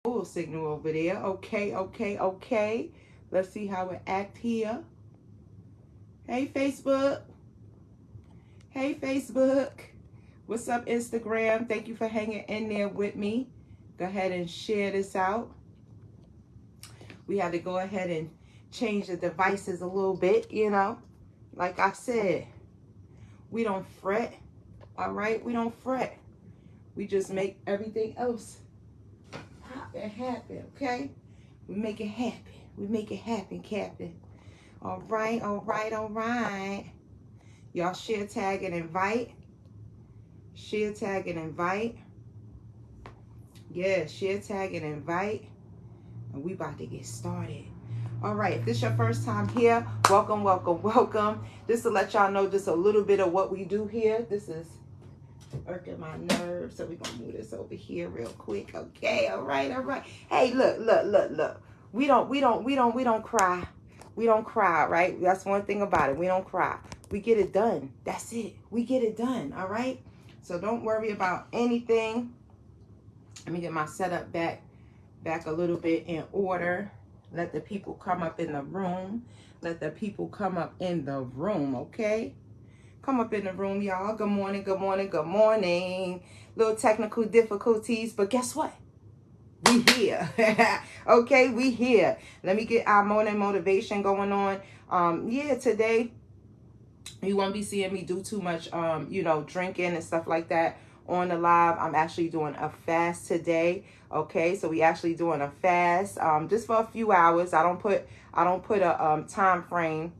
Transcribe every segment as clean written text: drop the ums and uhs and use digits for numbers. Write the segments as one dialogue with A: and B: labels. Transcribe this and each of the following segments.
A: full signal over there. Okay, okay, okay. Let's see how it act here. Hey, Facebook. Hey, Facebook. What's up, Instagram? Thank you for hanging in there with me. Go ahead and share this out. We had to go ahead and change the devices a little bit, you know. Like I said, we don't fret, all right? We don't fret. We just make everything else happen, okay? We make it happen. We make it happen, Captain. All right, all right, all right. Y'all share, tag, and invite. Share, tag, and invite. Yeah, share, tag, and invite. And we about to get started. All right, if this is your first time here, welcome, welcome, welcome. Just to let y'all know just a little bit of what we do here. This is irking my nerves, so we're gonna move this over here real quick. Okay, all right, all right. Hey, look, look, look, look. We don't cry. We don't cry, right? That's one thing about it. We don't cry. We get it done. That's it. We get it done, all right? So don't worry about anything. Let me get my setup back a little bit in order. Let the people come up in the room. Let the people come up in the room, okay? Come up in the room, y'all. Good morning, good morning, good morning. Little technical difficulties, but guess what? We here. Okay, we here. Let me get our morning motivation going on. Yeah, today you won't be seeing me do too much drinking and stuff like that on the live. I'm actually doing a fast today. Okay, so we actually doing a fast just for a few hours. I don't put a time frame.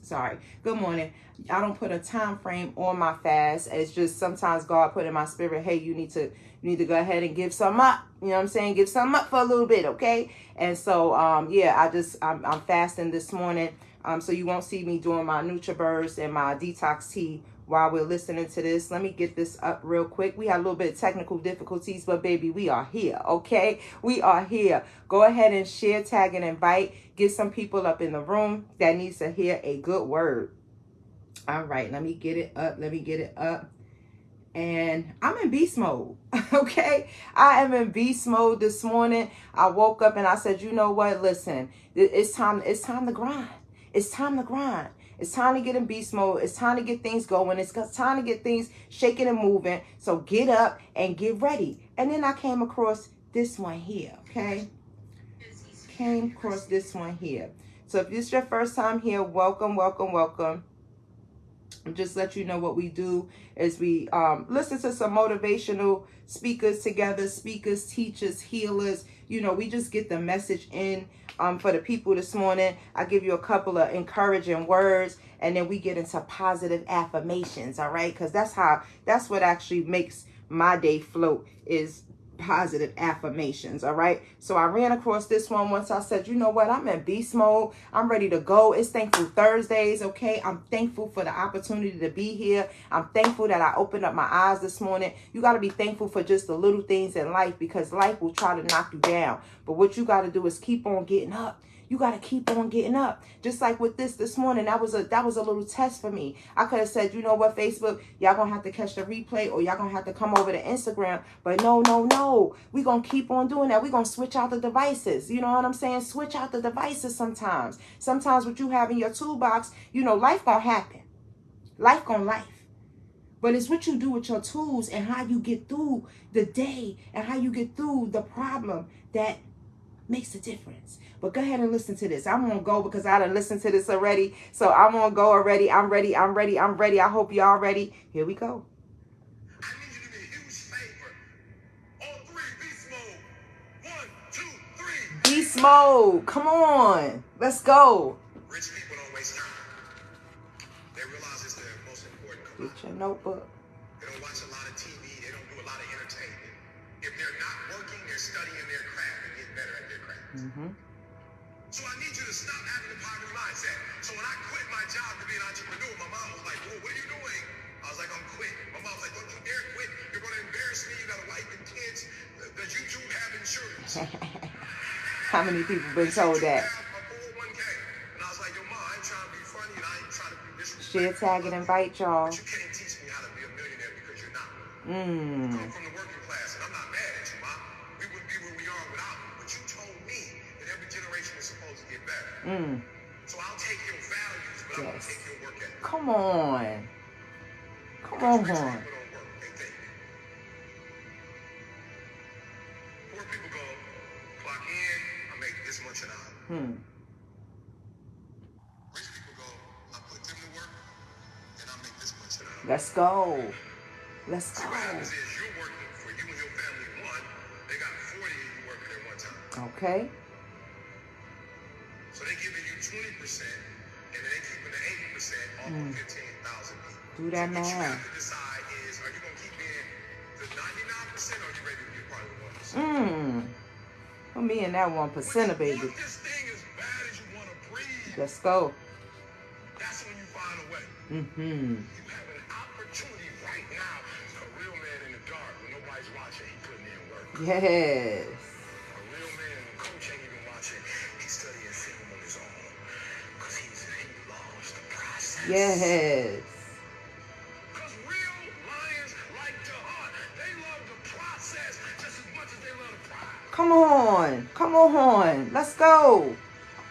A: Sorry. Good morning. I don't put a time frame on my fast. It's just sometimes God put in my spirit, hey, you need to go ahead and give some up. You know what I'm saying? Give some up for a little bit, okay? And so yeah, I'm fasting this morning. So you won't see me doing my NutriBurst and my detox tea while we're listening to this. Let me get this up real quick. We had a little bit of technical difficulties, but baby, we are here, okay? We are here. Go ahead and share, tag, and invite. Get some people up in the room that needs to hear a good word. All right, let me get it up. Let me get it up. And I'm in beast mode, okay? I am in beast mode this morning. I woke up and I said, you know what? Listen, it's time to grind. It's time to grind. It's time to get in beast mode. It's time to get things going. It's time to get things shaking and moving. So get up and get ready. And then I came across this one here, okay? Came across this one here. So if this is your first time here, welcome, welcome, welcome. Just let you know what we do is we listen to some motivational speakers together, speakers, teachers, healers. You know, we just get the message in for the people this morning. I give you a couple of encouraging words, and then we get into positive affirmations, all right? Because that's what actually makes my day float, is positive affirmations. All right, so I ran across this one once. I said, you know what, I'm in beast mode. I'm ready to go. It's Thankful Thursdays. Okay, I'm thankful for the opportunity to be here. I'm thankful that I opened up my eyes this morning. You got to be thankful for just the little things in life, because life will try to knock you down, but what you got to do is keep on getting up. You got to keep on getting up. Just like with this morning, that was a little test for me. I could have said, you know what, Facebook, y'all going to have to catch the replay, or y'all going to have to come over to Instagram. But no. We going to keep on doing that. We going to switch out the devices. You know what I'm saying? Switch out the devices sometimes. Sometimes what you have in your toolbox, you know, life going to happen. Life going to life. But it's what you do with your tools and how you get through the day and how you get through the problem that makes a difference. But go ahead and listen to this. I'm gonna go because I done listened to this already. So I'm gonna go already. I'm ready. I hope y'all ready. Here we go. I need you to do me a huge favor. All three, beast mode. 1, 2, 3. Beast mode. Come on. Let's go. Rich people don't waste time. They realize it's their most important commodity. Get your notebook. They don't watch a lot of TV. They don't do a lot of entertainment. If they're not working, they're studying their craft and getting better at their craft. Mm-hmm. So I need you to stop having the poverty mindset. So when I quit my job to be an entrepreneur, my mom was like, "Well, what are you doing?" I was like, "I'm quitting." My mom was like, "Don't you dare quit. You're going to embarrass me. You got a wife and kids. Does YouTube have insurance?" How many people been told that? A 401k. And I was like, "Yo, Mom, I ain't trying to be funny and I ain't trying to be disrespectful. Share, tag, and invite y'all. But you can't teach me how to be a millionaire because you're not. You come from the working class, and I'm not mad at you, Mom. We went Mm.
B: So I'll take your values, but I won't take your work ethic.
A: Come on. Come
B: Because
A: on.
B: rich people don't work, they think. Poor people go, clock in, I make this much an hour. Rich people go, I put them to work, and I make this much an hour.
A: Let's go. Let's
B: See,
A: go.
B: what happens is you're working for you and your family one, they got 40 of you working at one time.
A: Okay.
B: So they're giving you 20%, and they keeping the 80% off of 15,000 people.
A: Do that
B: so what you
A: math.
B: have to decide is, are you going to keep in the 99%, or are you ready to be a part of the 1%?
A: For me and that 1%, baby.
B: Want this thing as bad as you want to breathe.
A: Let's go.
B: That's when you find a way.
A: Mm-hmm.
B: You have an opportunity right now. A real man in the dark, when nobody's watching, he putting in work.
A: Yes.
B: A real man, when coach ain't even watching, he's studying film on his own. Because he loves the process.
A: Yes.
B: Because real lions like to hunt. They love the process just as much as they love the prize.
A: Come on. Come on. Let's go.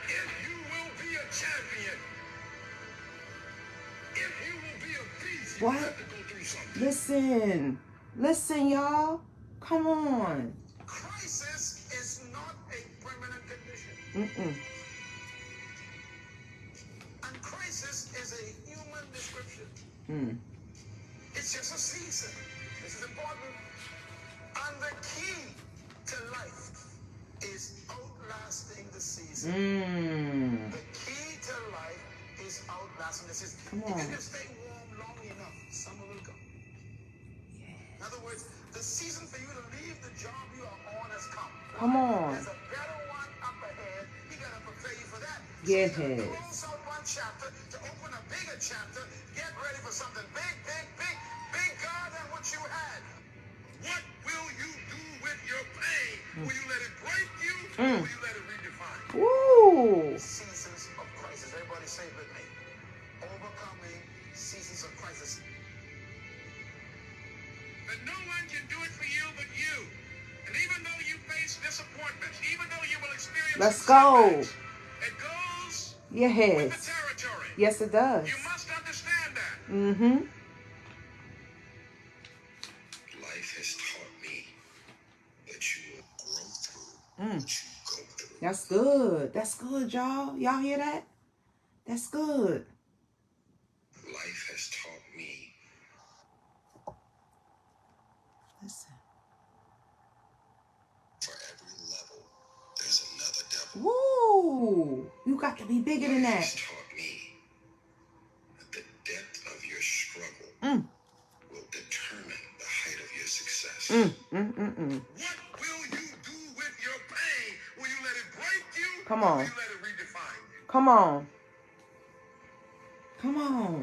B: If you will be a champion, if you will be a beast, you have to go through something.
A: Listen, y'all. Come on.
B: Crisis is not a permanent condition. And crisis is a human description. It's just a season. This is important. And the key to life is outlasting the season. The key to life is outlasting the season.
A: Come on.
B: If you can stay warm long enough, summer will come. In other words, the season for you to leave the job you are on has come.
A: Come on.
B: There's a better one up ahead. He got to prepare you for that.
A: Yes.
B: So you close out one chapter to open a bigger chapter. Get ready for something big, big, big, bigger than what you had. What will you do with your pain? Will you let it break you, or will you let it redefine you?
A: Woo.
B: Seasons of crisis. Everybody say it with me. Overcoming seasons of crisis. But no one can do it for you but you. And even though you face disappointments, even though you will experience
A: Let's go.
B: It goes
A: Yes.
B: with the territory.
A: Yes, it does.
B: You must understand that. Life has taught me that you will grow through what you go through.
A: That's good. That's good, y'all. Y'all hear that? That's good.
B: Life has taught me.
A: Listen.
B: For every level, there's another devil.
A: Woo! You got to be bigger than
B: Life
A: that.
B: has taught me that the depth of your struggle will determine the height of your success. What will you do with your pain? Will you let it break you?
A: Come
B: Or
A: on.
B: will you let it redefine you?
A: Come on. Come on.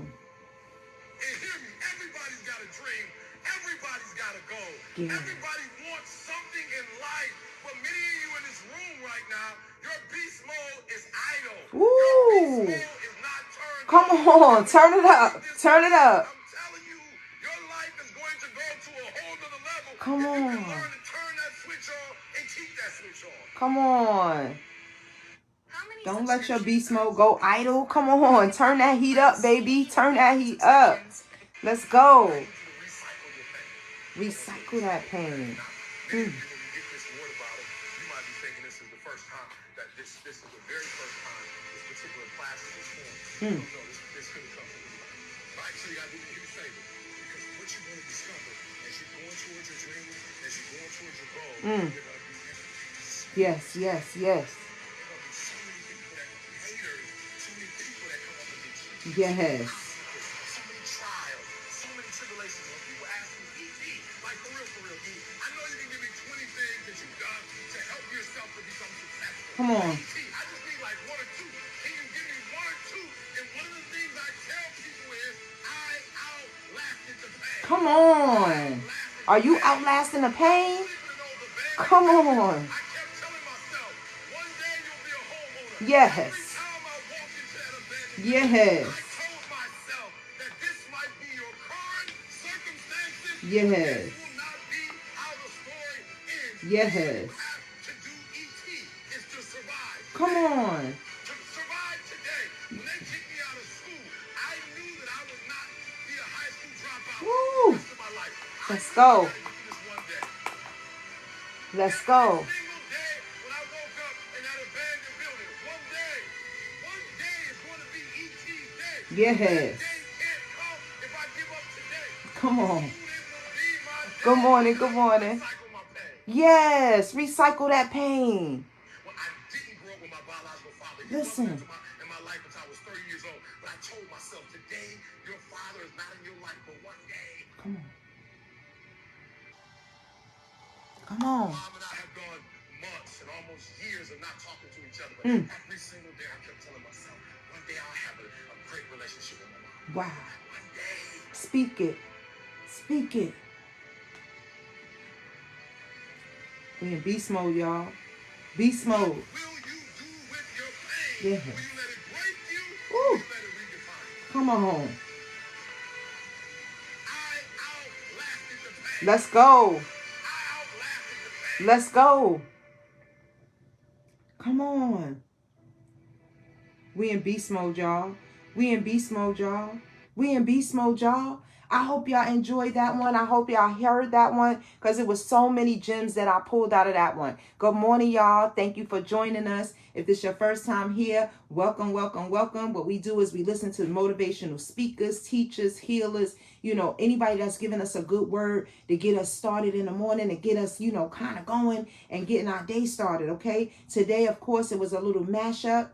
B: And hear me, everybody's got a dream. Everybody's got a goal.
A: Yeah.
B: Everybody wants something in life. But many of you in this room right now, your beast mode is idle.
A: Woo.
B: Your beast mode is not turned
A: Come on. Turn it up. Turn it up.
B: I'm telling you, your life is going to go to a whole nother level.
A: Come
B: if you
A: on.
B: can learn to turn that switch on and keep that switch on.
A: Come on. Don't let your beast mode go idle. Come on. Turn that heat up, baby. Turn that heat up. Let's go. Recycle that pain.
B: When you get this word about it, you might be thinking this is the first time that this is the very first time this particular class is formed. No, this couldn't come from anybody. All right, so you got to do me a favor, because what you're going to discover as you're going towards your dream, as you're going towards your goal, you're going to be enemies.
A: Yes, yes, yes.
B: There are going to be so many people that haters, so many people that come up against you.
A: Yes.
B: So many trials, so many tribulations. When people ask me, E.T., like for real, E, I know you can give me 20 things that you've done to help yourself to become successful.
A: Come on.
B: E.T., I just need like one or two. Can you give me one or two? And one of the things I tell people is, I outlasted the pain.
A: Come on. Are you outlasting the pain? Come on.
B: I kept telling myself, one day you'll be a homeowner.
A: Yes.
B: Every time I walked into that event,
A: Yes.
B: I told myself that this might be your current circumstances.
A: Yes.
B: This will not be how the story ends.
A: Yes.
B: What you have to do, E.T., is to survive.
A: Come on.
B: To survive
A: Let's go. Let's go. Yes. Come on. Good morning. Good morning. Yes. Recycle that pain. Listen. In my life until I was 30 years old, but I told myself today, your father is not in your life, but one day. Come on. Come on. Mom and I have gone months and almost years of not talking to each other, but every single day I kept telling myself, one day I'll have a great relationship with my mom. Wow. One day. Speak it. Speak it. We in beast mode, y'all. Beast mode. What will you do with your pain? Yeah. Will you let it break you? Or will you let it redefine you? Come on. I outlasted the pain. Let's go. I outlasted the pain. Let's go. Come on. We in beast mode, y'all. We in beast mode, y'all. We in beast mode, y'all. I hope y'all enjoyed that one. I hope y'all heard that one because it was so many gems that I pulled out of that one. Good morning, y'all. Thank you for joining us. If this is your first time here, welcome, welcome, welcome. What we do is we listen to motivational speakers, teachers, healers, you know, anybody that's giving us a good word to get us started in the morning and get us, you know, kind of going and getting our day started, okay? Today, of course, it was a little mashup.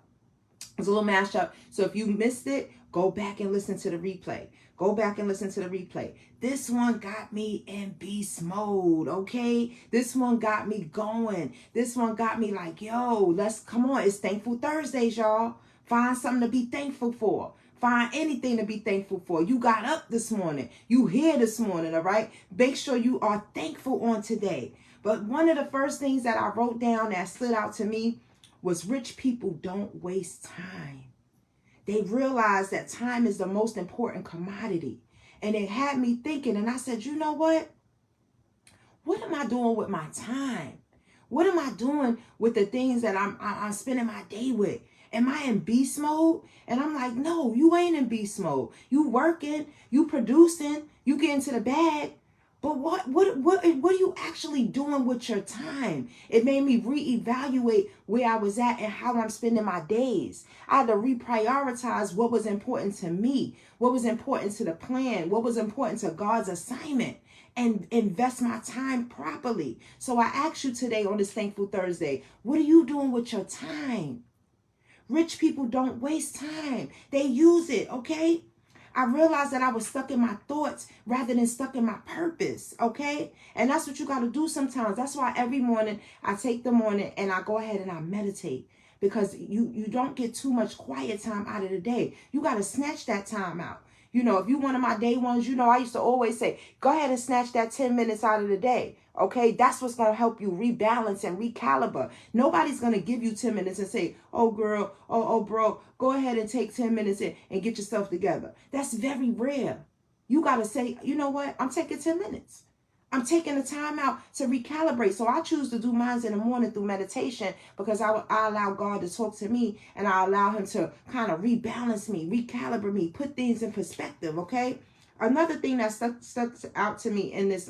A: It's a little mashup. So if you missed it, go back and listen to the replay. Go back and listen to the replay. This one got me in beast mode, okay? This one got me going. This one got me like, yo, let's, come on. It's Thankful Thursdays, y'all. Find something to be thankful for. Find anything to be thankful for. You got up this morning. You here this morning, all right? Make sure you are thankful on today. But one of the first things that I wrote down that stood out to me was rich people don't waste time. They realized that time is the most important commodity. And it had me thinking, and I said, you know what? What am I doing with my time? What am I doing with the things that I'm spending my day with? Am I in beast mode? And I'm like, no, you ain't in beast mode. You working, you producing, you get into the bag. But what are you actually doing with your time? It made me reevaluate where I was at and how I'm spending my days. I had to reprioritize what was important to me, what was important to the plan, what was important to God's assignment, and invest my time properly. So I ask you today on this Thankful Thursday, what are you doing with your time? Rich people don't waste time. They use it, okay? I realized that I was stuck in my thoughts rather than stuck in my purpose, okay? And that's what you got to do sometimes. That's why every morning I take the morning and I go ahead and I meditate, because you don't get too much quiet time out of the day. You got to snatch that time out. You know, if you one of my day ones, you know, I used to always say, go ahead and snatch that 10 minutes out of the day. Okay, that's what's going to help you rebalance and recalibrate. Nobody's going to give you 10 minutes and say, oh, girl, oh, bro, go ahead and take 10 minutes and get yourself together. That's very rare. You got to say, you know what? I'm taking 10 minutes. I'm taking the time out to recalibrate. So I choose to do mine in the morning through meditation, because I allow God to talk to me, and I allow him to kind of rebalance me, recalibrate me, put things in perspective, okay? Another thing that stuck out to me in this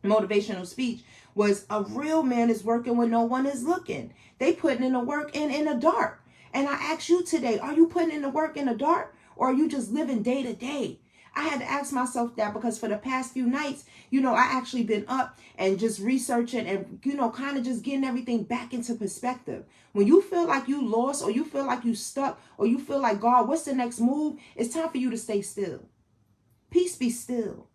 A: motivational speech was, a real man is working when no one is looking. They putting in the work in the dark. And I ask you today, are you putting in the work in the dark, or are you just living day to day? I had to ask myself that, because for the past few nights, you know, I actually been up and just researching and, you know, kind of just getting everything back into perspective. When you feel like you lost, or you feel like you stuck, or you feel like, God, what's the next move? It's time for you to stay still. Peace be still.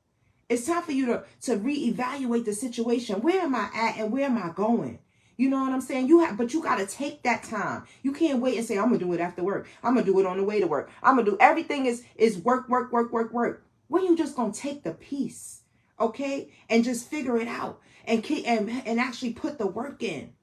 A: It's time for you to reevaluate the situation. Where am I at and where am I going? You know what I'm saying? But you got to take that time. You can't wait and say, I'm going to do it after work. I'm going to do it on the way to work. I'm going to do everything is work. When you just going to take the peace, okay? And just figure it out and actually put the work in.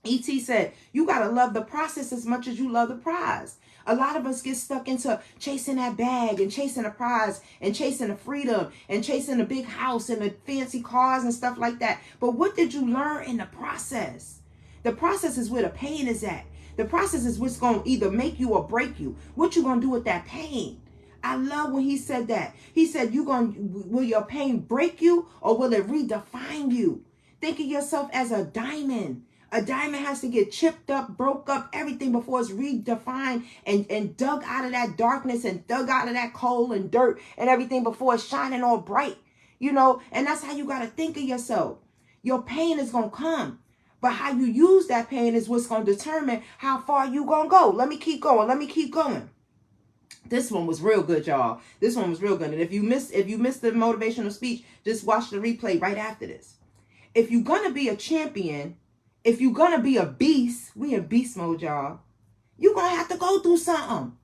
A: E.T. said, you got to love the process as much as you love the prize. A lot of us get stuck into chasing that bag and chasing the prize and chasing the freedom and chasing the big house and the fancy cars and stuff like that. But what did you learn in the process? The process is where the pain is at. The process is what's going to either make you or break you. What you going to do with that pain? I love when he said that. He said, will your pain break you or will it redefine you? Think of yourself as a diamond. A diamond has to get chipped up, broke up, everything before it's redefined and dug out of that darkness and dug out of that coal and dirt and everything before it's shining all bright. You know, and that's how you got to think of yourself. Your pain is going to come. But how you use that pain is what's going to determine how far you going to go. Let me keep going. Let me keep going. This one was real good, y'all. This one was real good. And if you missed the motivational speech, just watch the replay right after this. If you're going to be a champion, if you're going to be a beast, we in beast mode, y'all. You're going to have to go through something.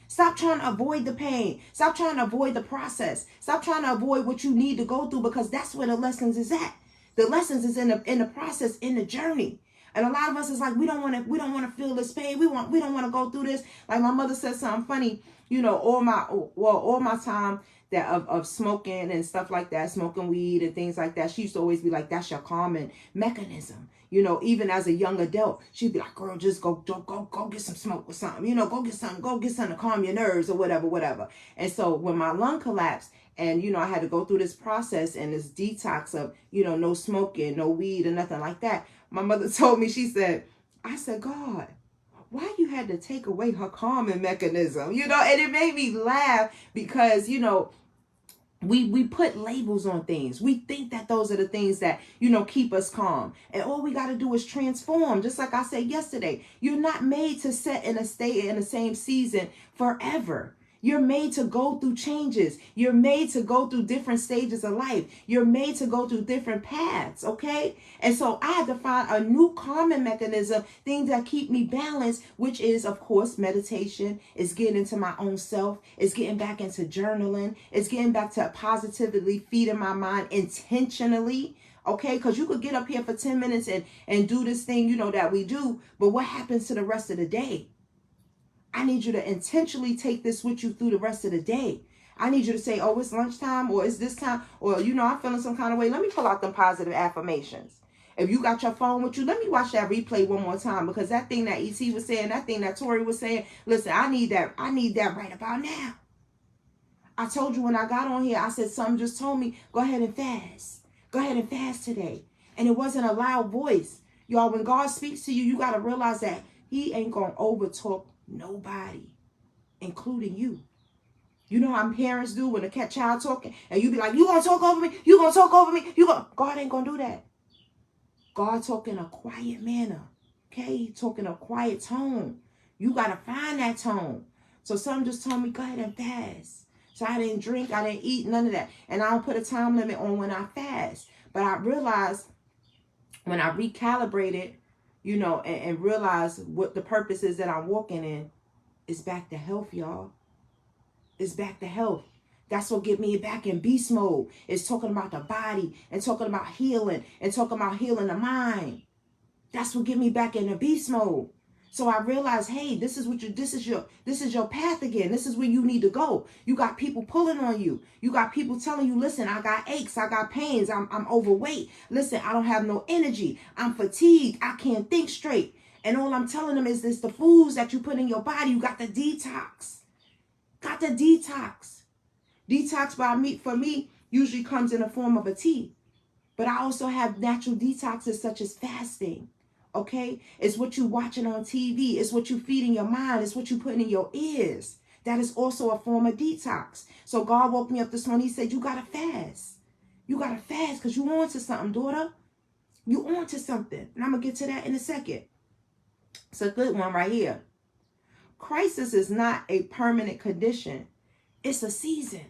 A: Stop trying to avoid the pain. Stop trying to avoid the process. Stop trying to avoid what you need to go through, because that's where the lessons is at. The lessons is in the process, in the journey. And a lot of us is like, we don't want to feel this pain. We don't want to go through this. Like my mother said something funny, you know, all my time that of smoking and stuff like that, smoking weed and things like that. She used to always be like, that's your calming mechanism. You know, even as a young adult, she'd be like, girl, just go get some smoke or something. You know, go get something to calm your nerves or whatever. And so when my lung collapsed, and, you know, I had to go through this process and this detox of, you know, no smoking, no weed or nothing like that. My mother told me, I said, God, why you had to take away her calming mechanism? You know, and it made me laugh because, you know, we put labels on things. We think that those are the things that, you know, keep us calm. And all we got to do is transform. Just like I said yesterday, you're not made to sit in the same season forever. You're made to go through changes. You're made to go through different stages of life. You're made to go through different paths, okay? And so I had to find a new calming mechanism, things that keep me balanced, which is, of course, meditation. It's getting into my own self. It's getting back into journaling. It's getting back to positively feeding my mind intentionally. Okay, because you could get up here for 10 minutes and do this thing, you know, that we do. But what happens to the rest of the day? I need you to intentionally take this with you through the rest of the day. I need you to say, oh, it's lunchtime, or it's this time, or, you know, I'm feeling some kind of way. Let me pull out them positive affirmations. If you got your phone with you, let me watch that replay one more time, because that thing that E.T. was saying, that thing that Tori was saying, listen, I need that right about now. I told you when I got on here, I said, something just told me, go ahead and fast. Go ahead and fast today. And it wasn't a loud voice. Y'all, when God speaks to you, you got to realize that he ain't going to overtalk nobody, including you. You know how parents do when a child talking and you be like, you gonna talk over me? You gonna talk over me? God ain't gonna do that. God talk in a quiet manner. Okay? He talk in a quiet tone. You gotta find that tone. So some just told me, go ahead and fast. So I didn't drink, I didn't eat, none of that. And I don't put a time limit on when I fast. But I realized when I recalibrated, you know, and realize what the purpose is that I'm walking in, is back to health, y'all. It's back to health. That's what get me back in beast mode. It's talking about the body and talking about healing and talking about healing the mind. That's what get me back in the beast mode. So I realized, hey, this is your path again. This is where you need to go. You got people pulling on you. You got people telling you, listen, I got aches, I got pains, I'm overweight. Listen, I don't have no energy. I'm fatigued. I can't think straight. And all I'm telling them is this: the foods that you put in your body, you got to detox. Got to detox. Detox for me usually comes in the form of a tea. But I also have natural detoxes such as fasting. Okay? It's what you watching on TV. It's what you feed in your mind. It's what you putting in your ears. That is also a form of detox. So God woke me up this morning. He said, you got to fast. You got to fast because you on to something, daughter. You on to something. And I'm going to get to that in a second. It's a good one right here. Crisis is not a permanent condition. It's a season.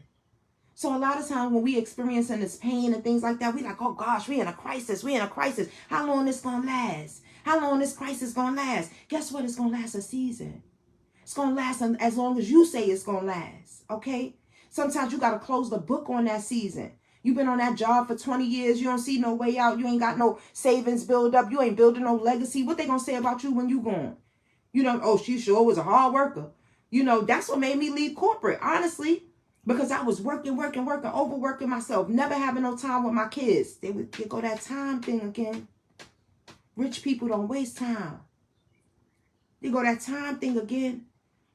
A: So a lot of times when we experiencing this pain and things like that, we like, oh gosh, we in a crisis. We in a crisis. How long this going to last? How long this crisis going to last? Guess what? It's going to last a season. It's going to last as long as you say it's going to last. Okay? Sometimes you got to close the book on that season. You've been on that job for 20 years. You don't see no way out. You ain't got no savings build up. You ain't building no legacy. What they going to say about you when you gone? You know, oh, she sure was a hard worker. You know, that's what made me leave corporate, honestly. Because I was working, overworking myself, never having no time with my kids. They go that time thing again. Rich people don't waste time. They go that time thing again.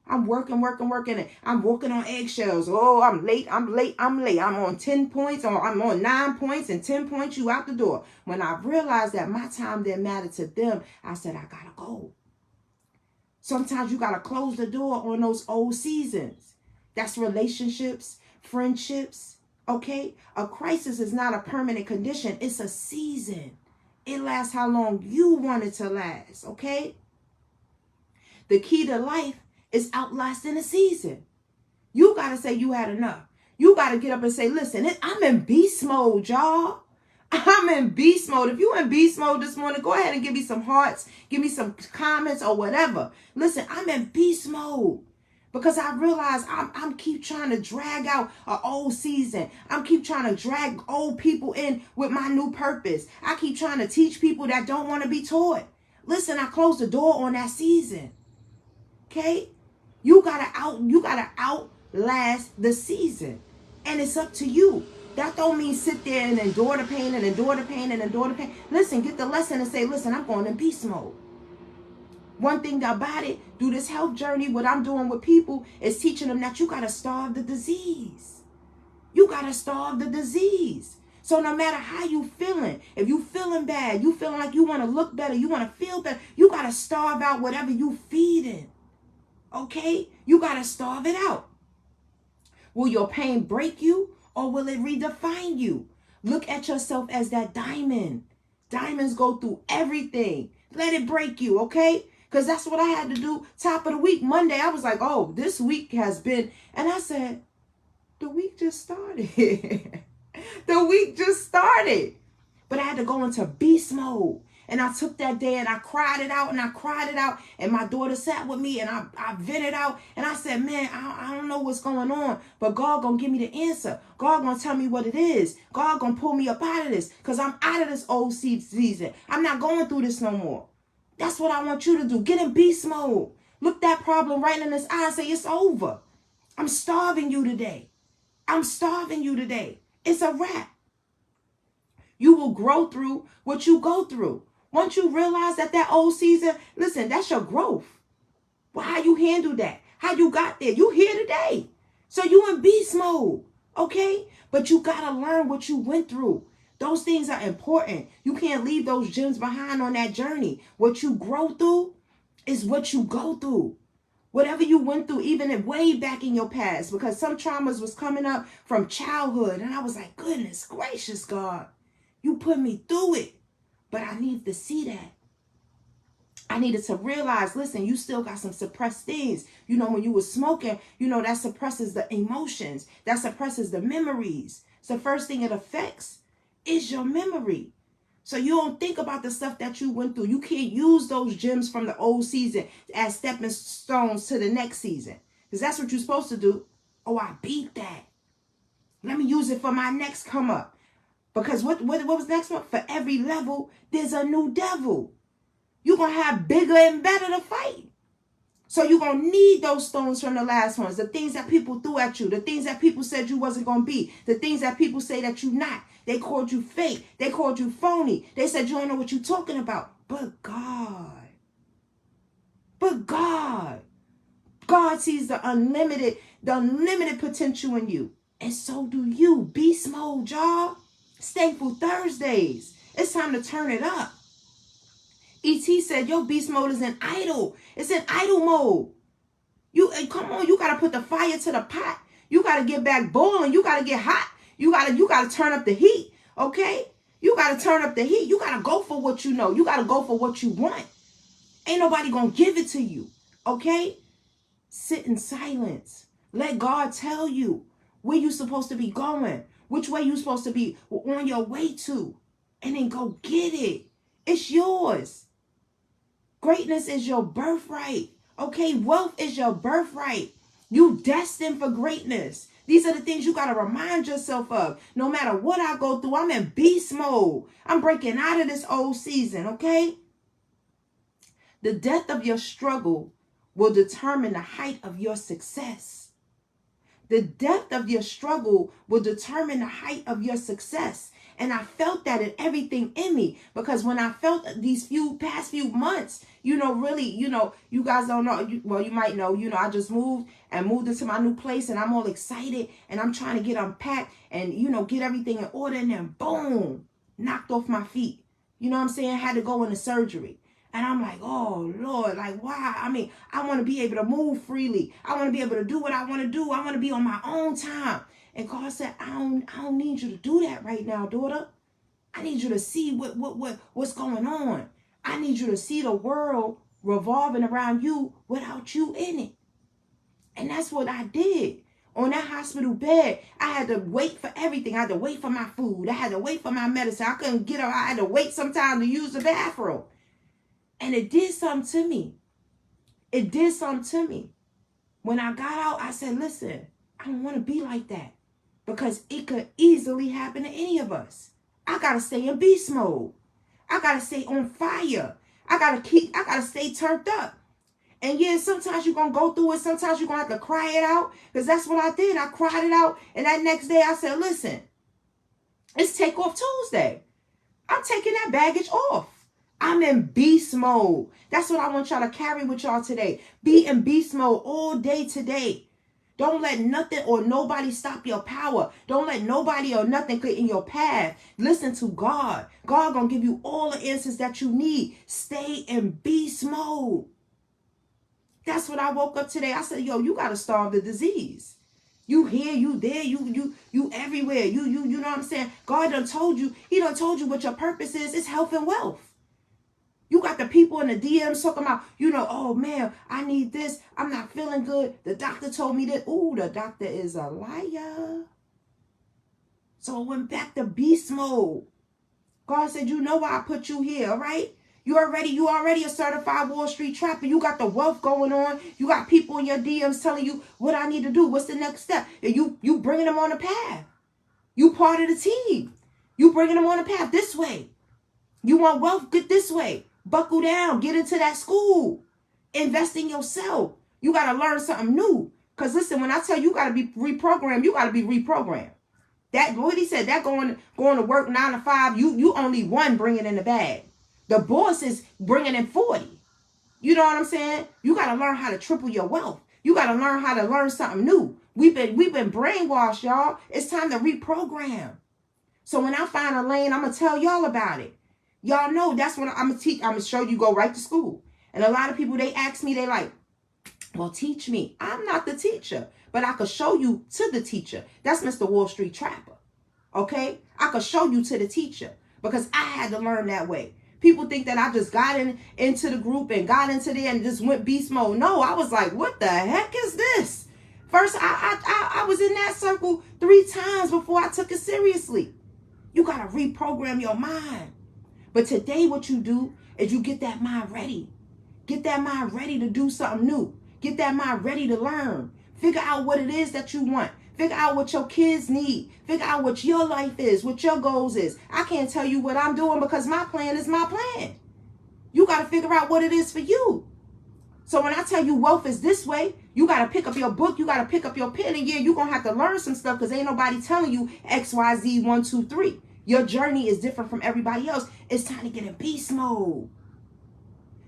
A: I'm working, and I'm walking on eggshells. Oh, I'm late. I'm on 10 points, or I'm on 9 points, and 10 points, you out the door. When I realized that my time didn't matter to them, I said, I gotta go. Sometimes you gotta close the door on those old seasons. That's relationships, friendships, okay? A crisis is not a permanent condition. It's a season. It lasts how long you want it to last, okay? The key to life is outlasting a season. You got to say you had enough. You got to get up and say, listen, I'm in beast mode, y'all. I'm in beast mode. If you in beast mode this morning, go ahead and give me some hearts. Give me some comments or whatever. Listen, I'm in beast mode. Because I realize I'm keep trying to drag out an old season. I'm keep trying to drag old people in with my new purpose. I keep trying to teach people that don't want to be taught. Listen, I closed the door on that season. Okay? You gotta outlast the season. And it's up to you. That don't mean sit there and endure the pain and endure the pain and endure the pain. Listen, get the lesson and say, listen, I'm going in beast mode. One thing about it, through this health journey, what I'm doing with people is teaching them that you got to starve the disease. You got to starve the disease. So no matter how you feeling, if you feeling bad, you feeling like you want to look better, you want to feel better, you got to starve out whatever you feeding. Okay? You got to starve it out. Will your pain break you or will it redefine you? Look at yourself as that diamond. Diamonds go through everything. Let it break you, okay? Because that's what I had to do. Top of the week, Monday, I was like, oh, this week has been, and I said, the week just started. The week just started. But I had to go into beast mode. And I took that day and I cried it out and I cried it out. And my daughter sat with me and I vented out. And I said, man, I don't know what's going on. But God gonna give me the answer. God gonna tell me what it is. God gonna pull me up out of this. Because I'm out of this old season. I'm not going through this no more. That's what I want you to do. Get in beast mode. Look that problem right in his eye and say, it's over. I'm starving you today. I'm starving you today. It's a wrap. You will grow through what you go through. Once you realize that old season, listen, that's your growth. Well, how you handle that? How you got there? You here today. So you in beast mode, okay? But you got to learn what you went through. Those things are important. You can't leave those gems behind on that journey. What you grow through is what you go through. Whatever you went through, even way back in your past, because some traumas was coming up from childhood. And I was like, goodness gracious, God, you put me through it. But I needed to see that. I needed to realize, listen, you still got some suppressed things. You know, when you were smoking, you know, that suppresses the emotions. That suppresses the memories. So the first thing it affects is your memory. So you don't think about the stuff that you went through. You can't use those gems from the old season as stepping stones to the next season. Because that's what you're supposed to do. Oh, I beat that. Let me use it for my next come up. Because what was next one? For every level, there's a new devil. You're going to have bigger and better to fight. So you're going to need those stones from the last ones. The things that people threw at you. The things that people said you wasn't going to be. The things that people say that you're not. They called you fake. They called you phony. They said you don't know what you're talking about. But God. God sees the unlimited potential in you. And so do you. Beast mode, y'all. Thankful Thursdays. It's time to turn it up. E.T. said, your beast mode is in idle. It's in idle mode. Come on, you got to put the fire to the pot. You got to get back boiling. You got to get hot. You got to turn up the heat, okay? You got to turn up the heat. You got to go for what you know. You got to go for what you want. Ain't nobody going to give it to you, okay? Sit in silence. Let God tell you where you're supposed to be going. Which way you're supposed to be on your way to. And then go get it. It's yours. Greatness is your birthright. Okay, wealth is your birthright. You destined for greatness. These are the things you got to remind yourself of. No matter what I go through, I'm in beast mode. I'm breaking out of this old season, okay? The depth of your struggle will determine the height of your success. The depth of your struggle will determine the height of your success. And I felt that in everything in me, because when I felt these past few months, really, you guys don't know, well, you might know, I just moved into my new place, and I'm all excited, and I'm trying to get unpacked and, get everything in order, and then boom, knocked off my feet. You know what I'm saying? Had to go into surgery. And I'm like, oh, Lord, like, why? I mean, I want to be able to move freely. I want to be able to do what I want to do. I want to be on my own time. And God said, I don't need you to do that right now, daughter. I need you to see what's going on. I need you to see the world revolving around you without you in it. And that's what I did. On that hospital bed, I had to wait for everything. I had to wait for my food. I had to wait for my medicine. I couldn't get up. I had to wait sometime to use the bathroom. And it did something to me. It did something to me. When I got out, I said, listen, I don't want to be like that, because it could easily happen to any of us. I got to stay in beast mode. I got to stay on fire. I got to stay turned up. And yeah, sometimes you're going to go through it. Sometimes you're going to have to cry it out, because that's what I did. I cried it out. And that next day I said, listen, it's Takeoff Tuesday. I'm taking that baggage off. I'm in beast mode. That's what I want y'all to carry with y'all today. Be in beast mode all day today. Don't let nothing or nobody stop your power. Don't let nobody or nothing get in your path. Listen to God. God gonna give you all the answers that you need. Stay in beast mode. That's what I woke up today. I said, yo, you gotta starve the disease. You here, you there, you everywhere. You know what I'm saying? God done told you. He done told you what your purpose is. It's health and wealth. You got the people in the DMs talking about, oh man, I need this. I'm not feeling good. The doctor told me that. Ooh, the doctor is a liar. So I went back to beast mode. God said, you know why I put you here, all right? You already a certified Wallstreet Trapper. You got the wealth going on. You got people in your DMs telling you what I need to do. What's the next step? And you bringing them on the path. You part of the team. You bringing them on the path this way. You want wealth? Get this way. Buckle down. Get into that school. Invest in yourself. You got to learn something new. Because listen, when I tell you, you got to be reprogrammed, you got to be reprogrammed. That, what he said, that going to work 9 to 5, you only one bringing in the bag. The boss is bringing in 40. You know what I'm saying? You got to learn how to triple your wealth. You got to learn how to learn something new. We've been brainwashed, y'all. It's time to reprogram. So when I find a lane, I'm going to tell y'all about it. Y'all know that's what I'm going to teach. I'm going to show you, go right to school. And a lot of people, they ask me, they like, well, teach me. I'm not the teacher, but I could show you to the teacher. That's Mr. Wallstreet Trapper. Okay? I could show you to the teacher, because I had to learn that way. People think that I just got into the group and got into there and just went beast mode. No, I was like, what the heck is this? First, I was in that circle 3 times before I took it seriously. You got to reprogram your mind. But today what you do is you get that mind ready. Get that mind ready to do something new. Get that mind ready to learn. Figure out what it is that you want. Figure out what your kids need. Figure out what your life is, what your goals is. I can't tell you what I'm doing, because my plan is my plan. You got to figure out what it is for you. So when I tell you wealth is this way, you got to pick up your book. You got to pick up your pen. And yeah, you're going to have to learn some stuff, because ain't nobody telling you X, Y, Z, 1, 2, 3. Your journey is different from everybody else. It's time to get in beast mode.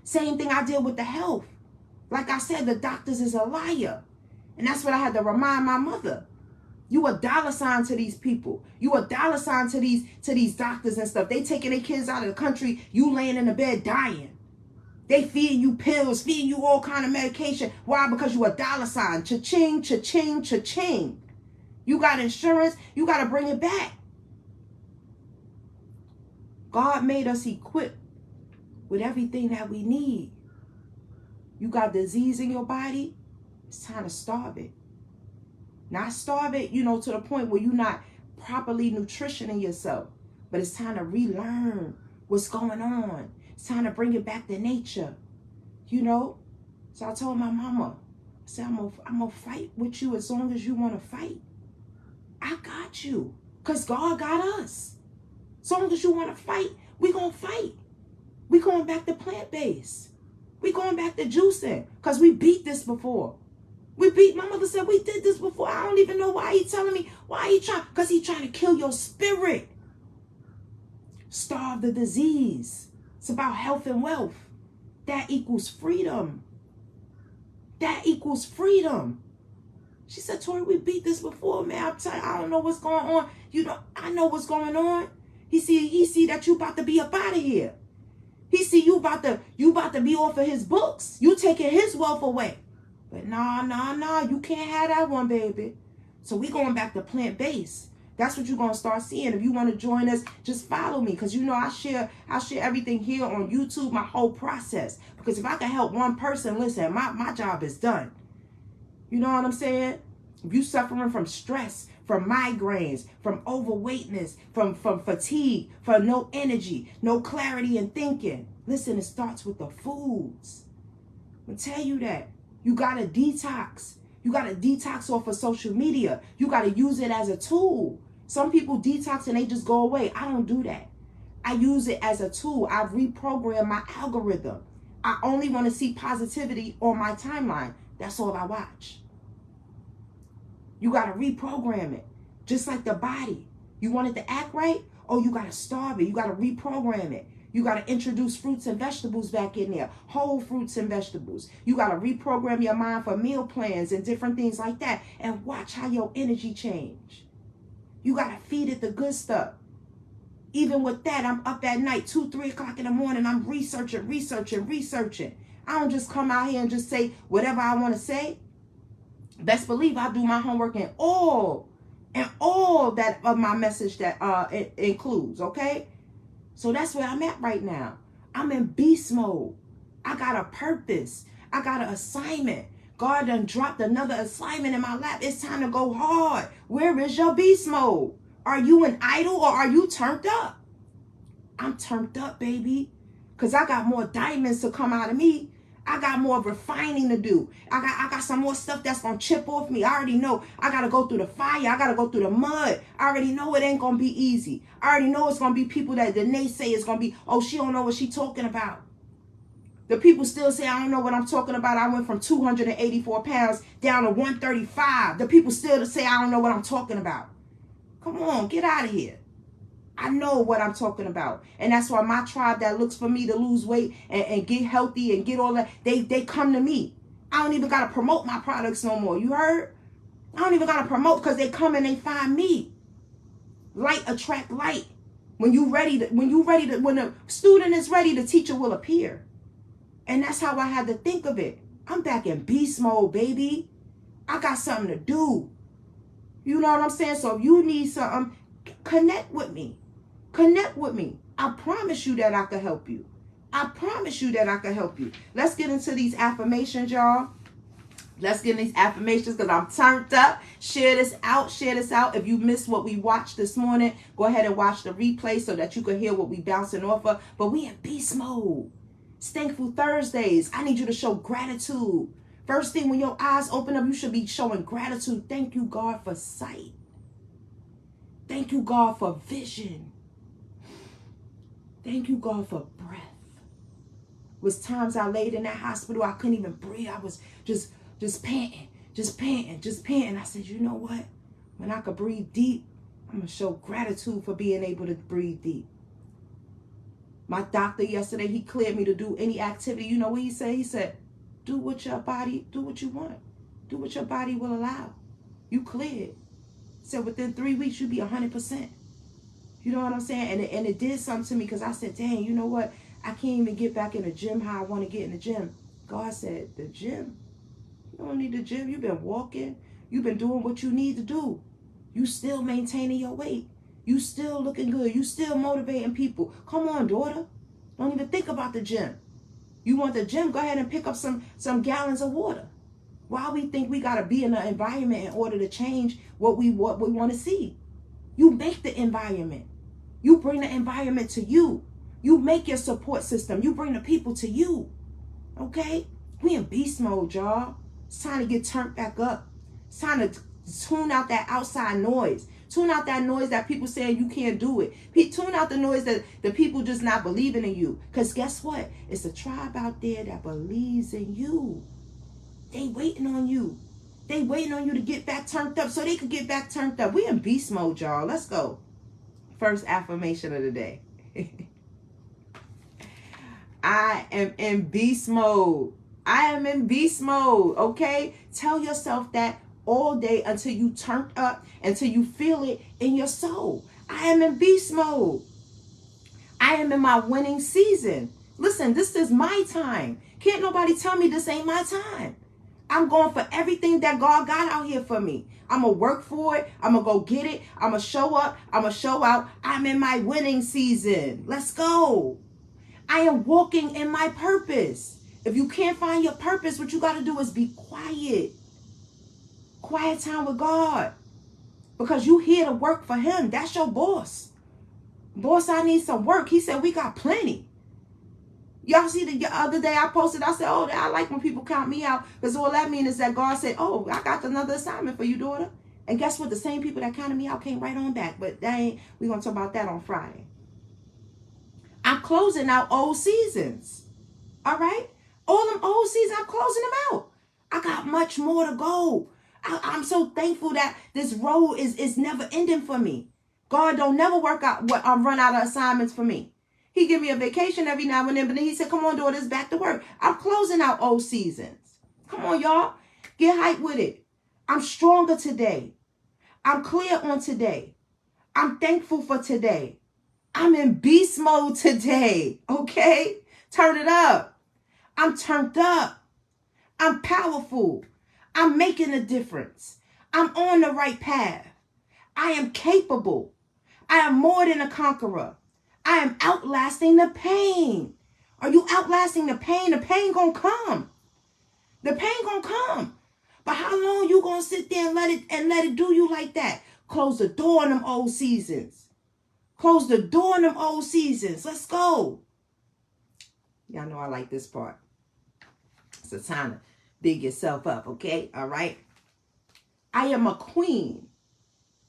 A: Same thing I did with the health. Like I said, the doctors is a liar. And that's what I had to remind my mother. You a dollar sign to these people. You a dollar sign to these doctors and stuff. They taking their kids out of the country. You laying in the bed dying. They feeding you pills, feeding you all kind of medication. Why? Because you a dollar sign. Cha-ching, cha-ching, cha-ching. You got insurance. You got to bring it back. God made us equipped with everything that we need. You got disease in your body, it's time to starve it. Not starve it, to the point where you're not properly nutritioning yourself. But it's time to relearn what's going on. It's time to bring it back to nature. So I told my mama, I said, I'm gonna fight with you as long as you want to fight. I got you, because God got us. As long as you want to fight, we going to fight. We going back to plant-based. We going back to juicing, because we beat this before. My mother said we did this before. I don't even know why he telling me. Why he trying? Because he trying to kill your spirit. Starve the disease. It's about health and wealth. That equals freedom. That equals freedom. She said, Tori, we beat this before, man. I'm telling you, I don't know what's going on. You know, I know what's going on. He see that you about to be up out of here. He see you about to be off of his books. You taking his wealth away. But nah, you can't have that one, baby. So we going back to plant-based. That's what you're going to start seeing. If you want to join us, just follow me. Because, you know, I share everything here on YouTube, my whole process. Because if I can help one person, listen, my job is done. You know what I'm saying? If you suffering from stress, from migraines, from overweightness, from fatigue, from no energy, no clarity in thinking, listen, it starts with the foods. I'm going to tell you that. You got to detox. You got to detox off of social media. You got to use it as a tool. Some people detox and they just go away. I don't do that. I use it as a tool. I've reprogrammed my algorithm. I only want to see positivity on my timeline. That's all I watch. You got to reprogram it. Just like the body. You want it to act right? Oh, you got to starve it. You got to reprogram it. You got to introduce fruits and vegetables back in there. Whole fruits and vegetables. You got to reprogram your mind for meal plans and different things like that. And watch how your energy change. You got to feed it the good stuff. Even with that, I'm up at night, 2, 3 o'clock in the morning. I'm researching. I don't just come out here and just say whatever I want to say. Best believe I do my homework and all that of my message that it includes, okay? So that's where I'm at right now. I'm in beast mode. I got a purpose. I got an assignment. God done dropped another assignment in my lap. It's time to go hard. Where is your beast mode? Are you an idol or are you turned up? I'm turned up, baby. Because I got more diamonds to come out of me. I got more refining to do. I got some more stuff that's going to chip off me. I already know I got to go through the fire. I got to go through the mud. I already know it ain't going to be easy. I already know it's going to be people that the naysayers going to be, oh, she don't know what she talking about. The people still say, I don't know what I'm talking about. I went from 284 pounds down to 135. The people still say, I don't know what I'm talking about. Come on, get out of here. I know what I'm talking about. And that's why my tribe that looks for me to lose weight and get healthy and get all that, they come to me. I don't even got to promote my products no more. You heard? I don't even got to promote because they come and they find me. Light attract light. When the student is ready, the teacher will appear. And that's how I had to think of it. I'm back in beast mode, baby. I got something to do. You know what I'm saying? So if you need something, connect with me. Connect with me. I promise you that I can help you. I promise you that I can help you. Let's get into these affirmations, y'all. Let's get in these affirmations because I'm turned up. Share this out. Share this out. If you missed what we watched this morning, go ahead and watch the replay so that you can hear what we bouncing off of. But we in beast mode. It's Thankful Thursdays. I need you to show gratitude. First thing, when your eyes open up, you should be showing gratitude. Thank you, God, for sight. Thank you, God, for vision. Thank you, God, for breath. It was times I laid in that hospital, I couldn't even breathe. I was just panting. I said, you know what? When I could breathe deep, I'm going to show gratitude for being able to breathe deep. My doctor yesterday, he cleared me to do any activity. You know what he said? He said, do what your body, do what you want. Do what your body will allow. You cleared. Said within 3 weeks, you'll be 100%. You know what I'm saying? And it did something to me because I said, dang, you know what? I can't even get back in the gym how I want to get in the gym. God said, the gym? You don't need the gym. You've been walking. You've been doing what you need to do. You still maintaining your weight. You still looking good. You still motivating people. Come on, daughter. Don't even think about the gym. You want the gym? Go ahead and pick up some gallons of water. Why we think we got to be in an environment in order to change what we want to see? You make the environment. You bring the environment to you. You make your support system. You bring the people to you. Okay? We in beast mode, y'all. It's time to get turned back up. It's time to tune out that outside noise. Tune out that noise that people saying you can't do it. Tune out the noise that the people just not believing in you. Because guess what? It's a tribe out there that believes in you. They waiting on you. They waiting on you to get back turned up so they could get back turned up. We in beast mode, y'all. Let's go. First affirmation of the day. I am in beast mode. I am in beast mode, okay? Tell yourself that all day until you turn up, until you feel it in your soul. I am in beast mode. I am in my winning season. Listen, this is my time. Can't nobody tell me this ain't my time. I'm going for everything that God got out here for me. I'm going to work for it. I'm going to go get it. I'm going to show up. I'm going to show out. I'm in my winning season. Let's go. I am walking in my purpose. If you can't find your purpose, what you got to do is be quiet. Quiet time with God. Because you here to work for him. That's your boss. Boss, I need some work. He said, we got plenty. Y'all see the other day I posted, I said, oh, I like when people count me out. Because all that means is that God said, oh, I got another assignment for you, daughter. And guess what? The same people that counted me out came right on back. But we're going to talk about that on Friday. I'm closing out old seasons. All right? All them old seasons, I'm closing them out. I got much more to go. I'm so thankful that this road is never ending for me. God don't never work out run out of assignments for me. He give me a vacation every now and then, but then he said, come on, daughter, it's back to work. I'm closing out old seasons. Come on, y'all. Get hyped with it. I'm stronger today. I'm clear on today. I'm thankful for today. I'm in beast mode today. Okay? Turn it up. I'm turned up. I'm powerful. I'm making a difference. I'm on the right path. I am capable. I am more than a conqueror. I am outlasting the pain. Are you outlasting the pain? The pain gonna come. The pain gonna come. But how long you gonna sit there and let it do you like that? Close the door on them old seasons. Close the door on them old seasons. Let's go. Y'all know I like this part. It's a time to big yourself up, okay? All right. I am a queen,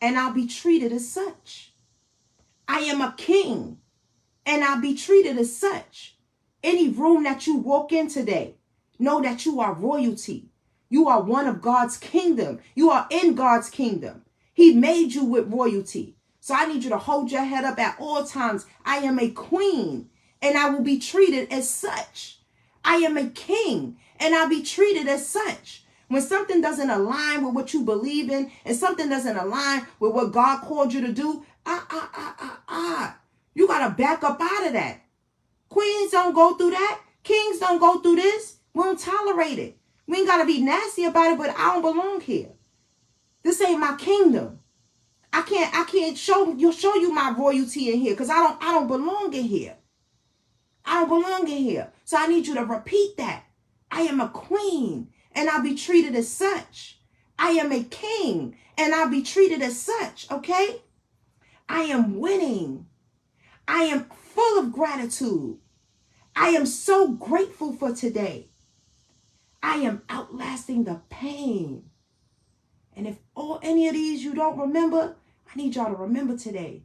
A: and I'll be treated as such. I am a king, and I'll be treated as such. Any room that you walk in today, know that you are royalty. You are one of God's kingdom. You are in God's kingdom. He made you with royalty. So I need you to hold your head up at all times. I am a queen, and I will be treated as such. I am a king, and I'll be treated as such. When something doesn't align with what you believe in, and something doesn't align with what God called you to do, you got to back up out of that. Queens don't go through that. Kings don't go through this. We don't tolerate it. We ain't got to be nasty about it, but I don't belong here. This ain't my kingdom. I can't show you my royalty in here because I don't belong in here. I don't belong in here. So I need you to repeat that. I am a queen, and I'll be treated as such. I am a king, and I'll be treated as such, okay? I am winning. I am full of gratitude. I am so grateful for today. I am outlasting the pain. And if any of these you don't remember, I need y'all to remember today.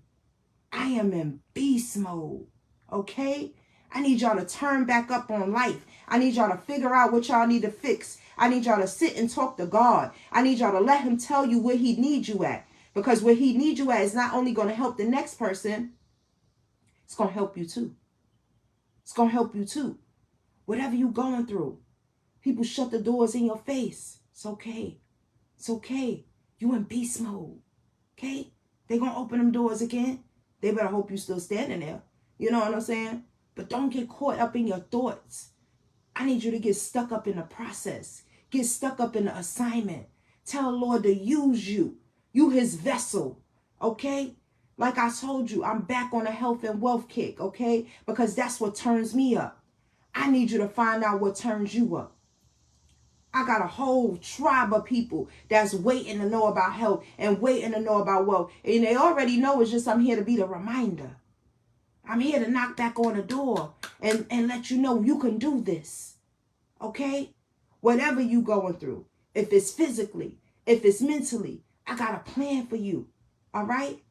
A: I am in beast mode, okay? I need y'all to turn back up on life. I need y'all to figure out what y'all need to fix. I need y'all to sit and talk to God. I need y'all to let him tell you where he needs you at. Because where he needs you at is not only going to help the next person, it's going to help you too. It's going to help you too. Whatever you're going through, people shut the doors in your face. It's okay. It's okay. You in beast mode. Okay? They're going to open them doors again. They better hope you still standing there. You know what I'm saying? But don't get caught up in your thoughts. I need you to get stuck up in the process. Get stuck up in the assignment. Tell the Lord to use you. You his vessel. Okay? Like I told you, I'm back on a health and wealth kick. Okay? Because that's what turns me up. I need you to find out what turns you up. I got a whole tribe of people that's waiting to know about health and waiting to know about wealth. And they already know. It's just I'm here to be the reminder. I'm here to knock back on the door and let you know you can do this. Okay? Whatever you going through. If it's physically, if it's mentally, I got a plan for you. All right?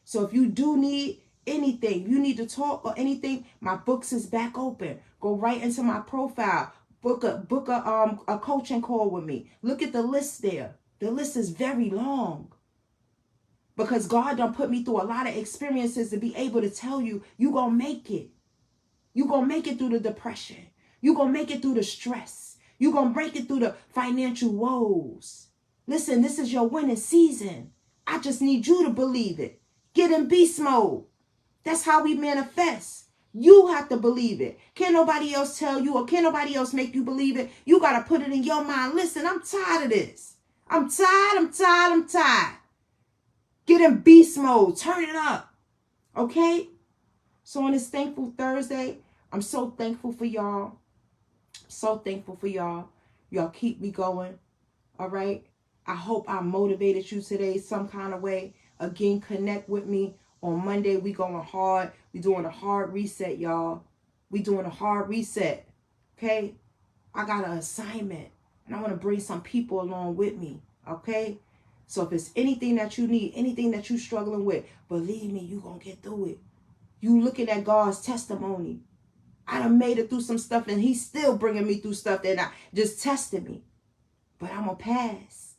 A: So if you do need anything, you need to talk or anything, my books is back open. Go right into my profile. Book a coaching call with me. Look at the list there. The list is very long. because God done put me through a lot of experiences to be able to tell you, you gonna make it. You gonna make it through the depression. You gonna make it through the stress. You gonna break it through the financial woes. Listen, this is your winning season. I just need you to believe it. Get in beast mode. That's how we manifest. You have to believe it. Can't nobody else tell you, or can't nobody else make you believe it. You got to put it in your mind. Listen, I'm tired of this. I'm tired. Get in beast mode. Turn it up. Okay? So on this Thankful Thursday, I'm so thankful for y'all. So thankful for y'all. Y'all keep me going. All right? I hope I motivated you today some kind of way. Again, connect with me. On Monday, we going hard. We doing a hard reset, y'all. We doing a hard reset. Okay? I got an assignment. And I want to bring some people along with me. Okay? So if it's anything that you need, anything that you struggling with, believe me, you going to get through it. You looking at God's testimony. I done made it through some stuff, and he's still bringing me through stuff that I just tested me. But I'm going to pass.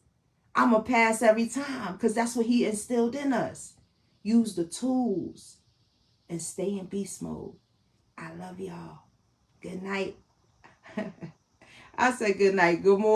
A: I'm going to pass every time, because that's what he instilled in us. Use the tools and stay in beast mode. I love y'all. Good night. I said good night. Good morning.